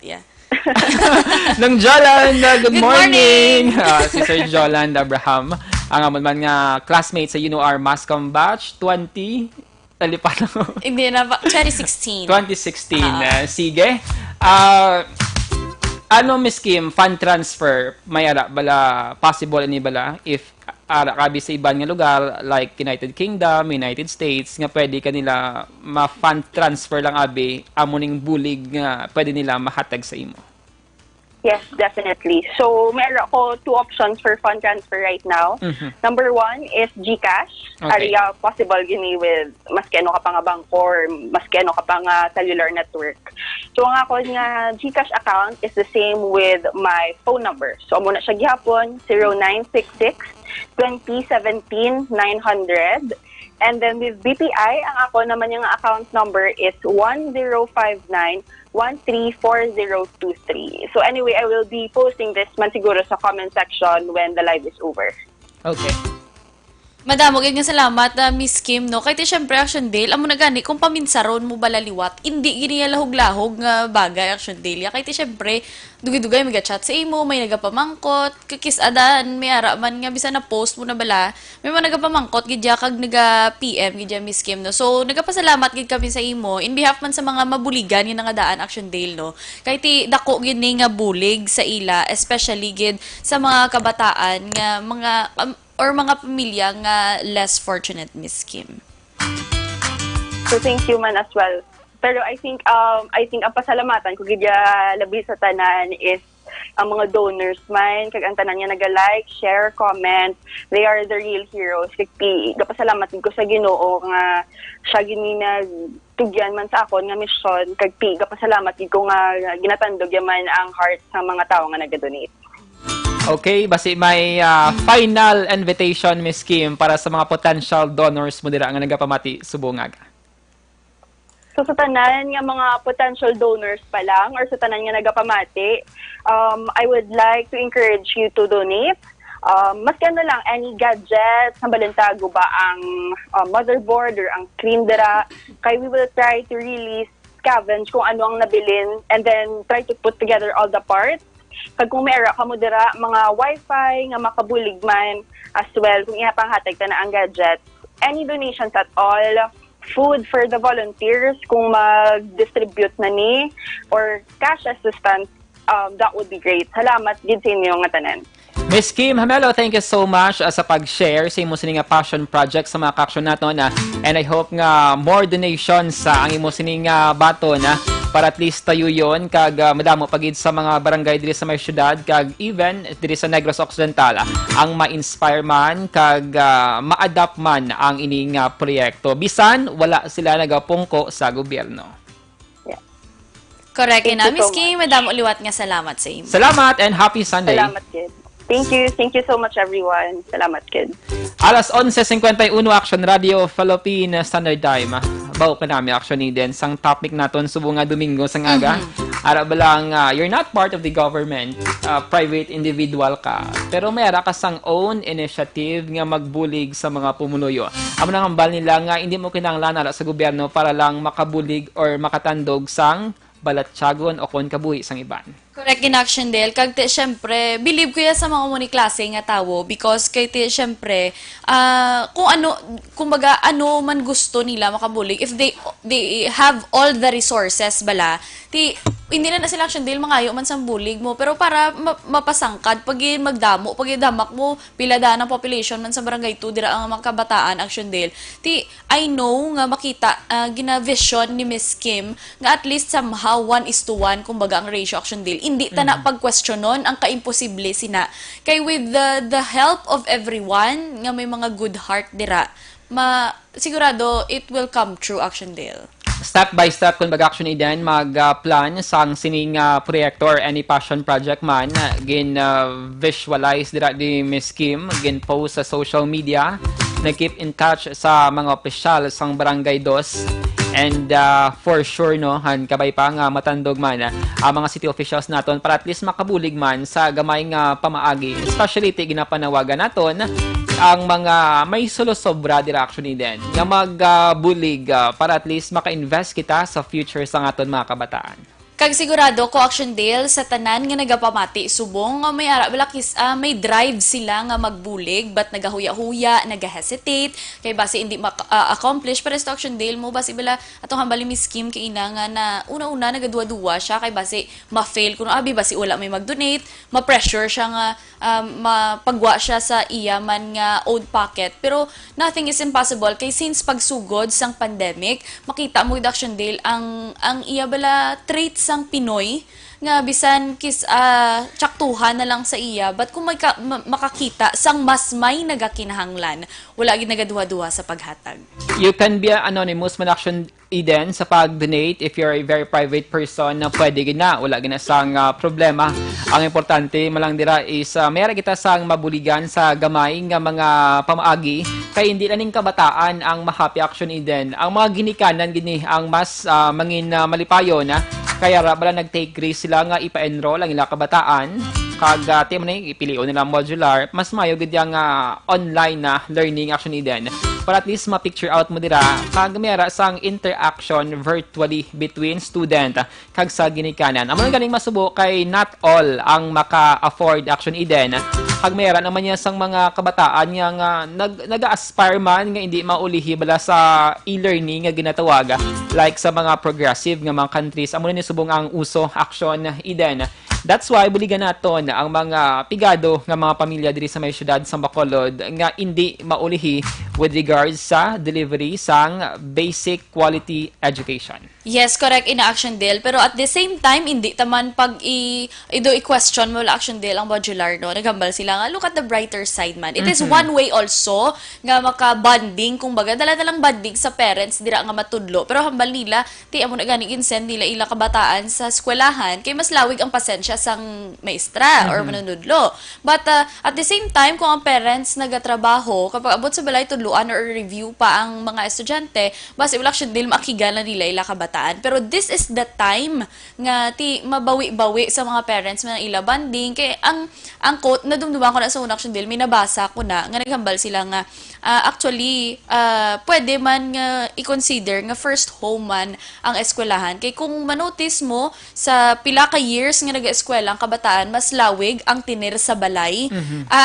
[SPEAKER 2] Nang Joland, good morning! Si Sir Joland Abraham, ang amon man nga classmate sa UNOR Mascom Batch 20, talipan ako.
[SPEAKER 3] Hindi na ba? 2016.
[SPEAKER 2] 2016. Sige. Miss Kim, fund transfer, may bala, possible ni bala, if kabi sa ibang nga lugar, like United Kingdom, United States, nga pwede kanila ma-fund transfer lang amuning bulig nga pwede nila mahatag sa imo.
[SPEAKER 4] Yes, definitely. So, meron ako 2 options for fund transfer right now. Number 1 is GCash.
[SPEAKER 2] Okay.
[SPEAKER 4] Area possible gini with maski ano ka pa nga bangko or maski ano ka pa nga cellular network. So, ang ako nga GCash account is the same with my phone number. So, amo na siya gihapon, 0966-2017-900. And then with BPI, ang ako naman yung account number is 1059-134023. So anyway, I will be posting this man siguro sa comment section when the live is over.
[SPEAKER 2] Okay.
[SPEAKER 3] Madamo gid nga salamat Miss Kim, no. Kay syempre Action Dale, amo na gani kung paminsaron mo balaliwat, hindi gini lahog-lahog nga bagay Action Dale. Kay syempre dugay-dugay may chat sa imo, may nagapamangkot, kikis-adan, may ara man nga bisan na post mo na bala, may mga nagapamangkot gid kag naga-PM gid Miss Kim, no. So nagapasalamat gid kami sa imo in behalf man sa mga mabuligan nga daan Action Dale, no. Kay dako gid nga bulig sa ila, especially gid sa mga kabataan nga mga or mga pamilya nga less fortunate, Miss Kim.
[SPEAKER 4] So thank you man as well. Pero I think ang pasalamatan ko gid labi sa tanan is ang mga donors man, kag ang tanan nga naga-like, share, comment. They are the real heroes. Gapasalamat ko sa Ginoo nga siya gini tugyan man sa akon nga mission, kag gapasalamat ko nga ginatandog yaman ang heart sa mga tawo nga naga-donate.
[SPEAKER 2] Okay, basi may final invitation, Miss Kim, para sa mga potential donors mo dira nga nagapamati subungag.
[SPEAKER 4] So sa tanan nga mga potential donors pa lang or sa tanan nga nagapamati, I would like to encourage you to donate. Maski ano lang, any gadgets, nabalintago ba ang motherboard or ang screen dira, kay we will try to really scavenge kung ano ang nabilin and then try to put together all the parts. Kag kung mayroon ka mo dira, mga wifi nga makabulig man as well, kung ihapanghatag ta na ang gadgets, any donations at all, food for the volunteers, kung mag-distribute na ni, or cash assistance, that would be great. Salamat gid sa inyo nga tanan.
[SPEAKER 2] Miss Kim Hamelo, thank you so much sa pag-share sa imo sining passion project sa mga ka-action naton and I hope nga more donations sa ang imo sining baton para at least tayo yon kag madamo pagid sa mga barangay diri sa may syudad kag even diri sa Negros Occidental ang ma-inspire man kag ma-adapt man ang ining proyekto bisan wala sila nagapungko sa gobyerno.
[SPEAKER 3] Correct na, Miss Kim. Madamo liwat nga salamat sa imo.
[SPEAKER 2] Salamat and happy Sunday.
[SPEAKER 4] Salamat kid. Thank you so much everyone. Salamat kid.
[SPEAKER 2] Alas 11:51 Action Radio Philippine Standard Time. Bawo pa namin Action din sang topic naton subunga Domingo sang aga. Ara ba lang you're not part of the government, private individual ka. Pero mayara ka sang own initiative nga magbulig sa mga pumunuyo. Amo nang hambal nila nga hindi mo kinahanglan ara sa gobyerno para lang makabulig or makatandog sang balatsagon o kon kabuhi sang iban.
[SPEAKER 3] Correct in action del kag te syempre believe ko ya sa mga muni klase nga tawo because kay te syempre kung ano kumbaga ano man gusto nila makabulig if they have all the resources bala ti hindi na sila action del mangayo man sang bulig mo pero para mapasangkad pag magdamo pag damak mo pila da ng population man sa barangay 2 dira ang mga kabataan action del ti I know nga makita gina vision ni Miss Kim nga at least somehow 1:1 kumbaga ang ratio action del hindi ta na pag-questionon ang kaimposible sina. Kay with the help of everyone nga may mga good heart dira, sigurado it will come true action deal.
[SPEAKER 2] Step by step kung mag-action din mag-plan sang sining proyekto or any passion project man gin visualize dira di Miss Kim gin post sa social media nag-keep in touch sa mga opisyal sang barangay 2 and for sure no han kabay pa nga matandog man ang mga city officials naton para at least makabulig man sa gamay nga pamaagi especially ti ginapanawagan naton ang mga may solosobra direction din nga magbulig para at least maka-invest kita sa future sa aton mga kabataan.
[SPEAKER 3] Kag sigurado ko action deal sa tanan nga nagapamati subong nga may ara balakis may drive sila nga magbulig but nagahuya-huya, nagahesitate kay base hindi accomplish pero sa action deal mo base bala atong hambali Miss Kim kay ina nga na una-una nagaduwa-duwa siya kay base ma-fail kuno abi base wala may mag-donate, ma-pressure siya nga mapagwa siya sa iya man nga own pocket pero nothing is impossible kay since pagsugod sang pandemic makita mo action deal ang iya bala traits sang Pinoy nga bisan kis tsaktuhan na lang sa iya but kung makakita sang mas may nagakinahanglan wala gid nagaduwa-duwa sa paghatag.
[SPEAKER 2] You can be anonymous man action Eden sa pag-donate if you're a very private person na pwede gid na wala gid na sang problema. Ang importante malang dira is mayara kita sang mabuligan sa gamay nga mga pamaagi kay hindi na ning kabataan ang ma-happy action Eden. Ang mga ginikanan gini ang mas mangin malipayon kaya bala nag-take risk sila nga ipa-enroll ang ila kabataan kag team na ipilion nila modular mas mayo gid yang online na learning action Eden para at least ma-picture out mo dira kag mayara sang interaction virtually between student kag sa ginikanan. Amo ganing masubo kay not all ang maka-afford action Eden. Kag mayara naman niya sang mga kabataan nga nag-aspire man nga hindi maulihi bala sa e-learning nga ginatawaga like sa mga progressive nga mga countries. Amo ni subong ang uso action Eden. That's why buligan naton ang mga pigado nga mga pamilya diri sa may syudad sa Bacolod nga hindi maulihi with regards sa delivery sang basic quality education.
[SPEAKER 3] Yes, correct, in action deal. Pero at the same time, hindi taman pag i-question mo wala action deal ang modular, no? Naghambal sila nga, look at the brighter side, man. It is one way also nga maka-bonding, kumbaga, dala-dalang bonding sa parents, dira nga matudlo. Pero hambal nila, ti amo na gani insend nila ila kabataan sa eskwelahan, kay mas lawig ang pasensya sang maestra or manunudlo. But at the same time, kung ang parents nagatrabaho, kapag abot sa balay tudluan or review pa ang mga estudyante, basta wala action deal, makigala nila ila kabataan. Pero this is the time nga ti mabawi-bawi sa mga parents mga ila banding kay ang quote na dumduman ko na sa unang action deal, may nabasa ko na nga naghambal sila nga actually pwede man nga i-consider nga first home man ang eskwelahan kay kung manotice mo sa pila ka years nga nag-eskwela ang kabataan, mas lawig ang tinir sa balay.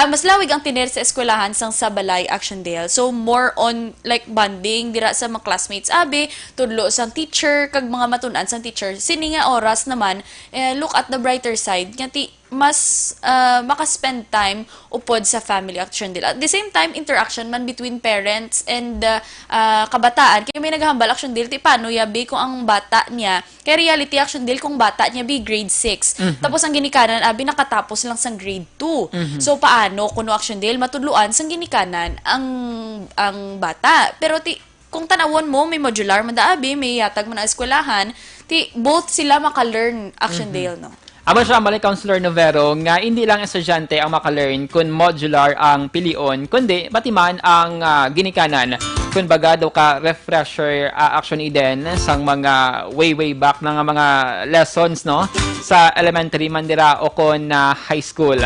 [SPEAKER 3] Mas lawig ang tinir sa eskwelahan sang sa balay action deal. So more on like bonding dira sa mga classmates abi, tudlo sang teacher kag mga matun-an sang teacher. Sini nga oras naman look at the brighter side nga ti mas maka-spend time upod sa family action deal. At the same time, interaction man between parents and kabataan. Kaya may naghahambal action deal, ti paano yabi kung ang bata niya, kaya reality action deal kung bata niya be grade 6. Tapos ang ginikanan, abi nakatapos lang sang grade 2. So paano kuno action deal, matudluan sang ginikanan ang bata. Pero kung tanawon mo, may modular madaabi, may yatag mo na eskwelahan, both sila maka-learn action deal, no?
[SPEAKER 2] Aba siya, Malay Counselor Novero, nga hindi lang estudyante ang maka-learn kung modular ang pilion, kundi batiman ang ginikanan. Kung baga daw ka refresher action iden sang mga way back ng mga lessons, no? Sa elementary mandira o kon high school.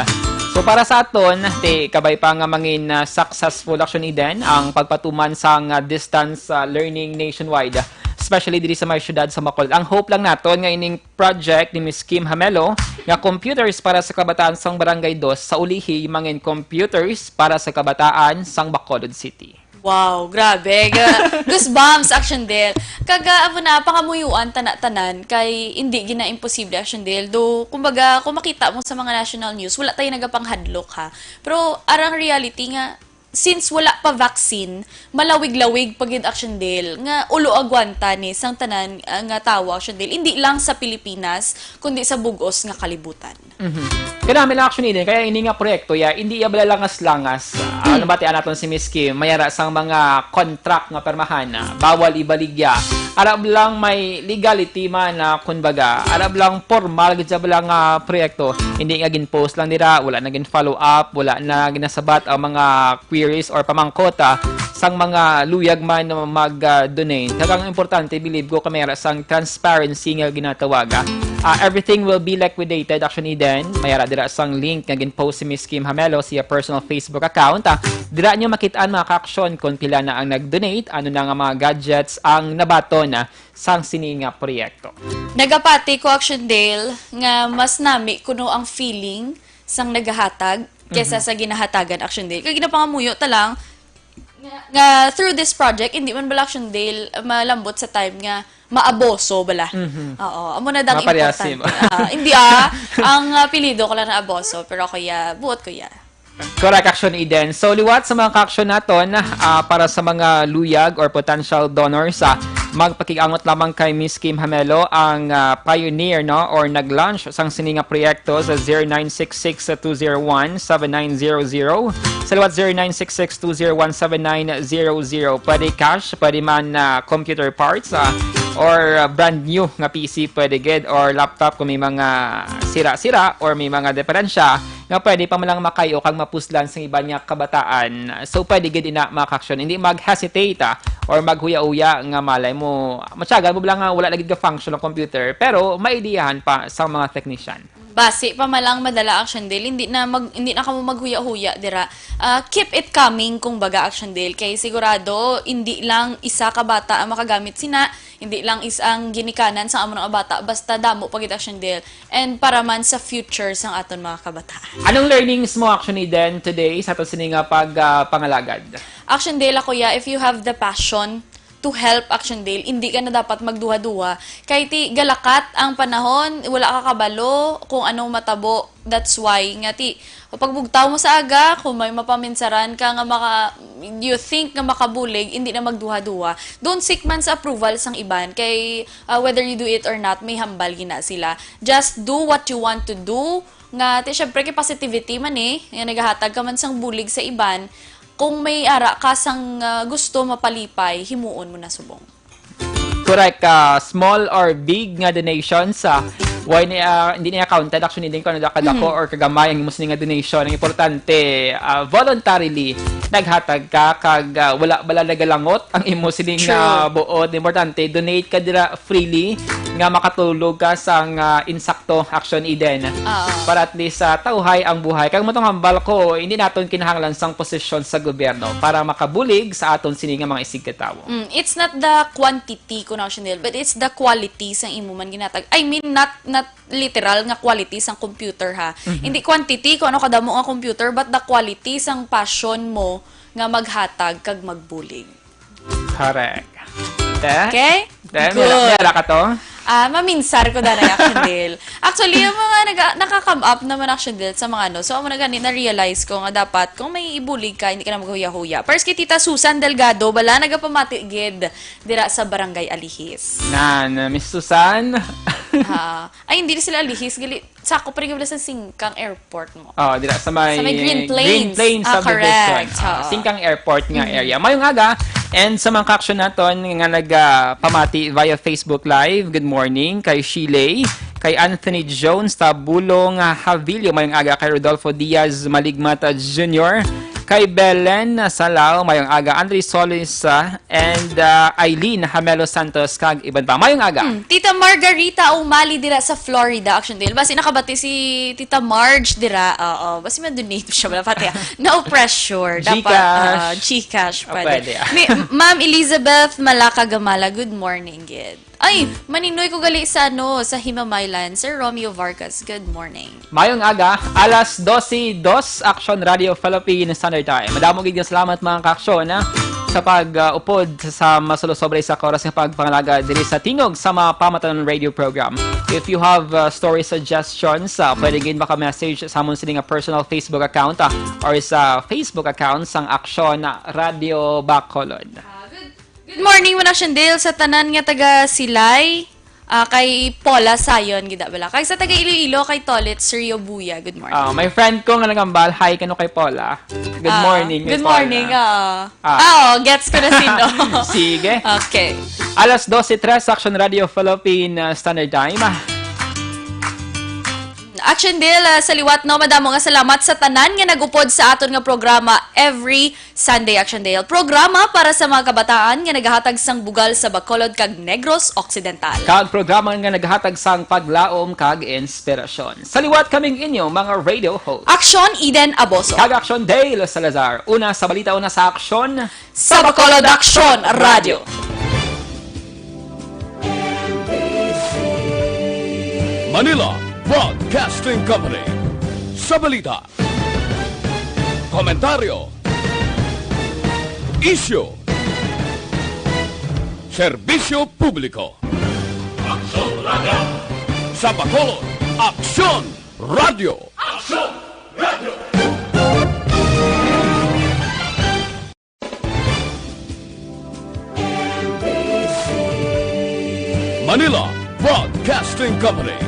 [SPEAKER 2] So para sa aton, kabay pa nga mangin successful action iden ang pagpatuman sang distance learning nationwide, especially diri sa mga syudad sa Bacolod. Ang hope lang naton nga ining project ni Ms. Kim Hamelo nga computers para sa kabataan sang Barangay 2 sa ulihi mangin computers para sa kabataan sang Bacolod City.
[SPEAKER 3] Wow, grabe. Goosebumps action deal. Kaga amo na pangamuyuan tanan kay hindi gina imposible action deal. Do kumbaga kung makita mo sa mga national news, wala tayo nagapanghadlok ha. Pero arang reality nga since wala pa vaccine, malawig-lawig pagid action deal nga ulo agwanta ni sang tanan nga tawo action deal hindi lang sa Pilipinas kundi sa bugos nga kalibutan.
[SPEAKER 2] Kaya namin lang action din kaya ini nga proyekto ya hindi iya langas-langas. Ano ba tiyan naton si Ms. Kim mayara sang mga contract nga permahan bawal ibaligya. Arab lang may legality man na kunbaga. Arab lang formal gid sa lang proyekto. Hindi nga gin-post lang nila, wala na gin-follow up, wala na ginasabat ang mga queries or pamangkota sang mga luyag man na mag-donate. Kagang importante, believe ko, kamera sang transparency nga ginatawaga. Everything will be liquidated actually then. Mayara dira sang link nga gin-post si Ms. Kim Hamelo siya personal Facebook account. Dira nyo makitaan mga ka-aksyon kung pila na ang nag-donate, ano na nga mga gadgets ang nabaton sang sininga proyekto.
[SPEAKER 3] Nagapati ko action deal nga mas nami kuno ang feeling sang nagahatag kesa sa ginahatagan action deal. Kaya ginapangamuyo talang nga through this project, hindi man bala action deal malambot sa time nga maaboso bala. Oo, amo na dang importante. Hindi ang apelido ko lang na aboso, pero kuya, buot kuya.
[SPEAKER 2] Correct action Eden. So liwat sa mga ka-action naton para sa mga luyag or potential donors magpakiangot lamang kay Ms. Kim Hamelo ang pioneer no or nag-launch sang sininga proyekto sa 0966-201-7900 sa liwat 0966-201-7900. Pwede cash, pwede man computer parts or brand new nga PC pwede gid or laptop kung may mga sira-sira or may mga diferensya nga pwede pa man lang makayo kang mapuslan sa iba niya kabataan. So pwede gid ina mga action, hindi mag-hesitate or maghuya-uya nga malay mo matyagan mo lang nga wala lagi ka function ng computer pero maidiyahan pa sa mga technician.
[SPEAKER 3] Base pa malang madala action deal, hindi na kamo maghuya-huya dira. Keep it coming kung baga action deal kay sigurado hindi lang isa ka bata ang makagamit sina, hindi lang isang ginikanan sa amo ng bata basta damo pagit action deal and para man sa future sang aton mga kabataan.
[SPEAKER 2] Anong learnings mo actually then today sa aton sininga pag pangalagad?
[SPEAKER 3] Action deal ako if you have the passion to help Action Dale, hindi ka na dapat magduha-duha. Kay ti galakat ang panahon, wala ka kabalo kung anong matabo. That's why nga ti pagbugtaw mo sa aga, kung may mapaminsaran ka nga you think nga makabulig, hindi na magduha-duha. Don't seek man's approval sang iban kay whether you do it or not, may hambal gina sila. Just do what you want to do. Nga ti syempre kay positivity man nga nagahatag ka man sang bulig sa iban. Kung may ara ka sang gusto mapalipay, himuon mo na subong.
[SPEAKER 2] Correct. Small or big nga donations, why hindi niya counted. Actually, hindi ko kadako or kagamay ang imus nga donation. Ang importante, voluntarily, naghatag ka, kag wala bala nagalangot ang imus sining buod. Importante, donate ka dira freely, nga makatulog ka sang insakto Action Eden. Para at least tauhay ang buhay. Kag matong hambal ko, hindi naton kinahanglan sang posisyon sa gobyerno para makabulig sa aton sini nga mga isigkatawo.
[SPEAKER 3] It's not the quantity ko Action Dale, but it's the quality sang imo man ginatag. I mean, not literal nga quality sang computer ha. Hindi quantity kung ano kadamo nga computer, but the quality sang passion mo nga maghatag kag magbulig.
[SPEAKER 2] Correct.
[SPEAKER 3] Okay?
[SPEAKER 2] Good. Mera ka to?
[SPEAKER 3] Maminsar ko na Action Dale. Actually, yung mga nakaka-come up naman Action Dale sa mga So, amo na gani, na-realize ko nga dapat, kung may ibulig ka, hindi ka na maghuya-huya. First, kay Tita Susan Delgado, bala nagapamatigid dira sa Barangay Alihis.
[SPEAKER 2] Miss Susan?
[SPEAKER 3] Ay, hindi sila Alihis. Sako pa rin sa Singkang Airport mo.
[SPEAKER 2] Dira sa may
[SPEAKER 3] Green Plains.
[SPEAKER 2] Green Plains subdivision. Singkang Airport nga area. Mayong aga, and sa mga ka-action naton nga nagpamati via Facebook Live, good morning kay Shiley, kay Anthony Jones Tabulong Havilio, mayong aga kay Rodolfo Diaz Maligmata Jr., kay Belen Salao, mayong aga Andre Solis, and Eileen Hamelo Santos, kag iban pa. Mayong aga.
[SPEAKER 3] Tita Margarita Umali dira sa Florida, Action Dale. Basi nakabati si Tita Marge dira. Basi ma-donate siya. Wala pati. No pressure. Dapat Gcash. Pwede. Ma'am Elizabeth Malaka Gamala, good morning, Gid. Ay, maninoy ko gali sa sa Himamaylan, Sir Romeo Vargas. Good morning.
[SPEAKER 2] Mayong aga, alas 12:02 Action Radio Philippine Standard Time. Madamo gid salamat mga ka-aksyon sa pag-upod sa masulusobre sa oras ng pagpangalaga diri sa tingog sa mga pamatanon radio program. If you have story suggestions, pwede gid maka-message sa amon sining personal Facebook account or sa Facebook account sang Action Radio Bacolod.
[SPEAKER 3] Good morning, Action Dale, sa tanan nga taga Silay, kay Paula Sayon, gida bala. Kay sa taga Iloilo, kay Tolet, Sir Yobuya, good morning.
[SPEAKER 2] My friend ko nga nagambal, hi kano kay Paula. Good morning.
[SPEAKER 3] Good morning, gets ko na sino.
[SPEAKER 2] Sige.
[SPEAKER 3] Okay.
[SPEAKER 2] Alas 12:03 Action Radio Philippine Standard Time.
[SPEAKER 3] Action Dale, sa liwat madamo nga salamat sa tanan nga nagupod sa aton nga programa every Sunday, Action Dale. Programa para sa mga kabataan nga nagahatag sang bugal sa Bacolod kag Negros Occidental.
[SPEAKER 2] Kag programa nga nagahatag sang paglaom kag inspirasyon. Sa liwat kaming inyo mga radio host.
[SPEAKER 3] Action Eden Aboso.
[SPEAKER 2] Kag Action Dale Salazar. Una sa balita, una sa aksyon.
[SPEAKER 3] Sa Bacolod Action Radio.
[SPEAKER 5] Manila Broadcasting Company. Sa balita, komentaryo, isyu, serbisyo publiko. Aksyon Radio. Sa Bacolod, Aksyon Radio. Aksyon Radio. Manila Broadcasting Company.